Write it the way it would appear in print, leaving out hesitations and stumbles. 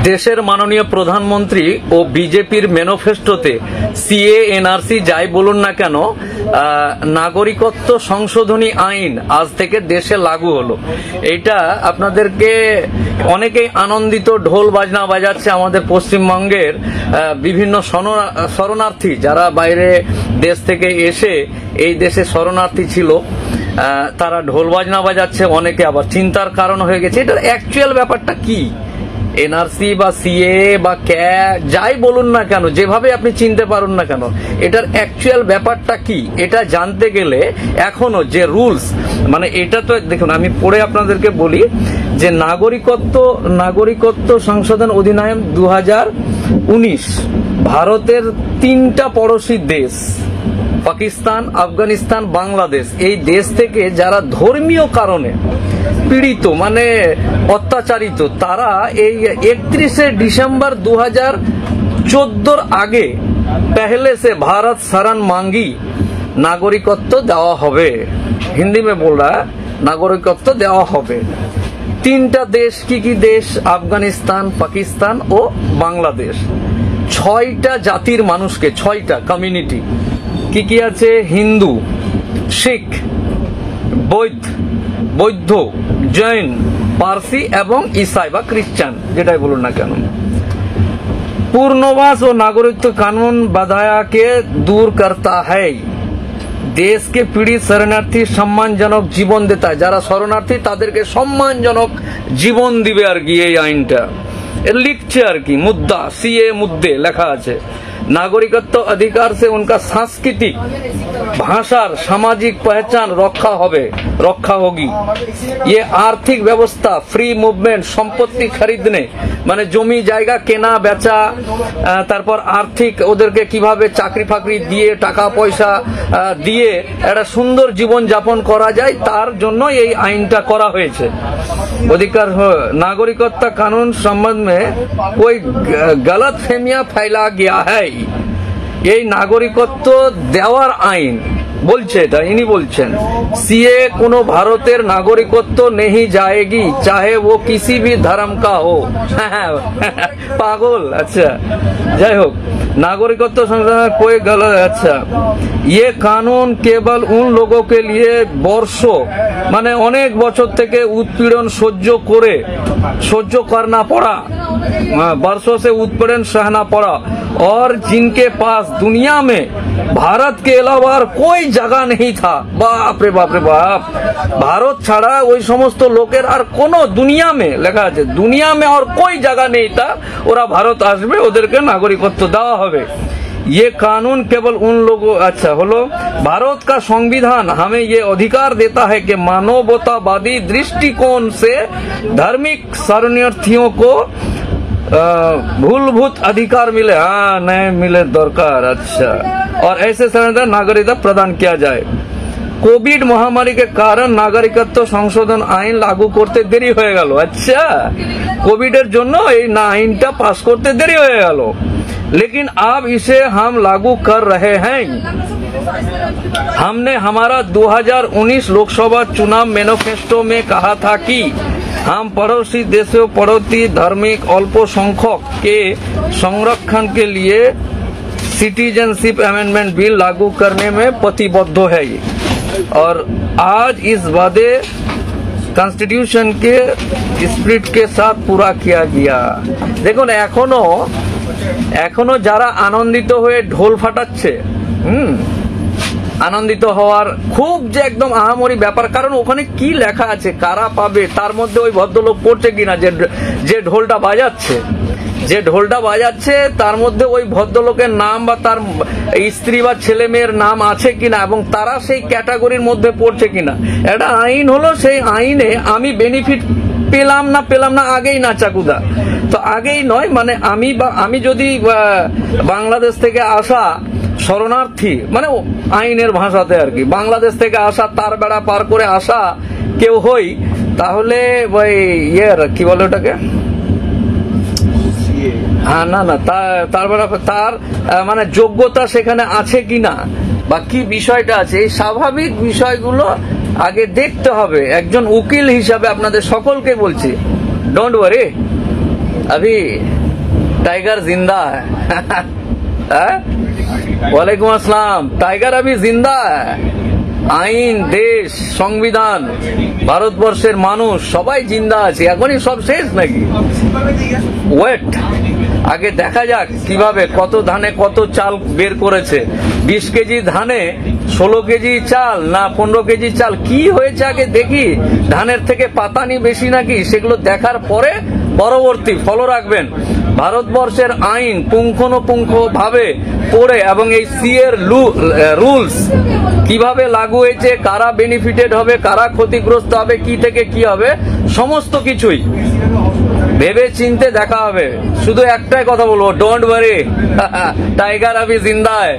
দেশের মাননীয় প্রধানমন্ত্রী ও বিজেপির ম্যানিফেস্টোতে সিএ এনআরসি যাই বলুন না কেন, নাগরিকত্ব সংশোধনী আইন আজ থেকে দেশে লাগু হলো। এইটা আপনাদেরকে অনেকেই আনন্দিত ঢোল বাজনা বাজাচ্ছে। আমাদের পশ্চিমবঙ্গের বিভিন্ন শরণার্থী যারা বাইরে দেশ থেকে এসে এই দেশে শরণার্থী ছিল, তারা ঢোল বাজনা বাজাচ্ছে। অনেকে আবার চিন্তার কারণ হয়ে গেছে এটার অ্যাকচুয়াল ব্যাপারটা কি। এনআরসি বা সিএ বা যাই বলুন না কেন, যেভাবে আপনি চিনতে পারুন না কেন, এটার অ্যাকচুয়াল ব্যাপারটা কি এটা জানতে গেলে এখনো যে রুলস, মানে এটা তো দেখুন আমি পড়ে আপনাদেরকে বলি যে নাগরিকত্ব সংশোধন অধিনিয়ম 2019 ভারতের 3টা পড়োশী দেশ পাকিস্তান, আফগানিস্তান, বাংলাদেশ, এই দেশ থেকে যারা ধর্মীয় কারণে পীড়িত মানে অত্যাচারিত, তারা এই 31শে ডিসেম্বর 2014 আগে पहले से भारत शरण मांगी नागरिकत्व देवा হবে। हिंदी में बोल रहा है नागरिकत्व देवा হবে। 3টা দেশ কি দেশ? আফগানিস্তান, পাকিস্তান ও বাংলাদেশ। 6টা জাতির মানুষকে, 6টা কমিউনিটি কি আছে? হিন্দু, শিখ, বৌদ্ধ, জৈন, পারসি এবং ईसाई বা খ্রিস্টান, যেটাই বলুন না কেন। पूर्णवास और नागरिकत्व कानून बाधाया के दूर करता है। देश के पीड़ित शरणार्थी सम्मानजनक जीवन देता है। যারা শরণার্থী তাদেরকে সম্মানজনক জীবন দিবে আর কি এই আইনটা। এর লিখছে আর কি মুদ্দা, सीए मुद्दे লেখা আছে। नागरिकत्व अधिकार से उनका सांस्कृतिक, भाषार, सामाजिक पहचान रक्षा होगी। ये आर्थिक व्यवस्था, फ्री मूवमेंट, सम्पत्ति खरीदने মানে জমি জায়গা কেনা বেচা, তারপর আর্থিক ওদেরকে কিভাবে চাকরি ফাকরি দিয়ে টাকা পয়সা দিয়ে একটা সুন্দর জীবন যাপন করা যায় তার জন্য এই আইনটা করা হয়েছে। अधिकार नागरिकत्व कानून संबंध में कोई गलत फहमियां फैला गया है। ये नागरिकत्व देवार आईन বলছে, এটা ইনি বলছেন सीए কোনো ভারতের নাগরিকত্ব नहीं जाएगी चाहे वो किसी भी धर्म का हो। पागल। अच्छा যাই হোক, नागरिकत्व संशोधन कोई गलत। अच्छा ये कानून केवल उन लोगों के लिए वर्षों মানে অনেক বছর থেকে उत्पीड़न সহ্য करना पड़ा, वर्षों से उत्पीड़न सहना पड़ा, और जिनके पास दुनिया में भारत के अलावा कोई जगह नहीं था। बाप रे बाप रे बाप, भारत ছাড়া ওই সমস্ত লোকের আর কোনো দুনিয়া में লেখা আছে দুনিয়া में और कोई जगह नहीं था, ওরা ভারত আসবে, ওদেরকে নাগরিকত্ব দেওয়া হবে। ये कानून केवल उन लोगों, अच्छा होलो, भारत का संविधान हमें ये अधिकार देता है कि मानवतावादी दृष्टिकोण से धार्मिक शरणार्थियों को मूलभूत अधिकार मिले। हाँ नहीं मिले दरकार। अच्छा, और ऐसे शरणार्थी नागरिकता प्रदान किया जाए। कोविड महामारी के कारण नागरिकत्व संशोधन आईन लागू करते देरी हो गल। अच्छा, कोविडের জন্য এই আইনটা পাস করতে দেরি হয়ে গেল, लेकिन अब इसे हम लागू कर रहे हैं। हमने हमारा 2019 लोकसभा चुनाव मैनिफेस्टो में कहा था कि हम पड़ोसी देशों पड़ोसी धार्मिक अल्पसंख्यक के संरक्षण के लिए सिटीजनशिप अमेंडमेंट बिल लागू करने में प्रतिबद्ध है, और आज इस वादे कॉन्स्टिट्यूशन के स्पिरिट के साथ पूरा किया गया। देखो ना, এখনো যারা আনন্দিত হয়ে ঢোল ফাটাচ্ছে, আনন্দিত হওয়ার খুব যে একদম আহামরি ব্যাপার, কারণ ওখানে কি লেখা আছে কারা পাবে তার মধ্যে ওই ভদ্রলোক পড়ছে কিনা, যে ঢোলটা বাজাচ্ছে তার মধ্যে ওই ভদ্রলোকের নাম বা তার স্ত্রী বা ছেলে মেয়ের নাম আছে কিনা, এবং তারা সেই ক্যাটাগরির মধ্যে পড়ছে কিনা। একটা আইন হলো, সেই আইনে আমি বেনিফিট পেলাম না আগেই না চাকুদা, তো আগেই নয়, মানে আমি যদি বাংলাদেশ থেকে আসা শরণার্থী, মানে আইনের ভাষাতে আর কি বাংলাদেশ থেকে আসা, তার বেড়া পার করে আসা কেউ হই, তাহলে ওই কি বলে ওটাকে, হ্যাঁ না তার মানে যোগ্যতা সেখানে আছে কিনা বা কি বিষয়টা আছে, এই স্বাভাবিক বিষয়গুলো আগে দেখতে হবে। একজন উকিল হিসাবে আপনাদের সকলকে বলছি, ডোন্ট ওয়ারি, अभी टाइगर जिंदा है हैं? वालेकुम अस्सलाम। टाइगर अभी जिंदा है। আইন, দেশ, সংবিধান, ভারতবর্ষের মানুষ সবাই জিন্দা আছে। এখনই সব শেষ নাকি? ওয়েট, আগে দেখা যাক কিভাবে কত ধানে কত চাল বের করেছে। 20 কেজি ধানে 16 কেজি চাল না 15 কেজি চাল, কি হয়েছে আগে দেখি। ধানের থেকে পাতানি বেশি নাকি, সেগুলো দেখার পরে পরবর্তী ফলো রাখবেন। ভারতবর্ষের আইন পুঙ্খানুপুঙ্খ ভাবে পড়ে এবং এই সি এর রুলস কিভাবে লাগু হয়েছে, কারা বেনিফিটেড হবে, কারা ক্ষতিগ্রস্ত হবে, কি থেকে কি হবে, সমস্ত কিছুই ভেবে চিনতে দেখা হবে। শুধু একটাই কথা বলবো, ডোন্ট ওয়ারি, টাইগার अभी जिंदा है।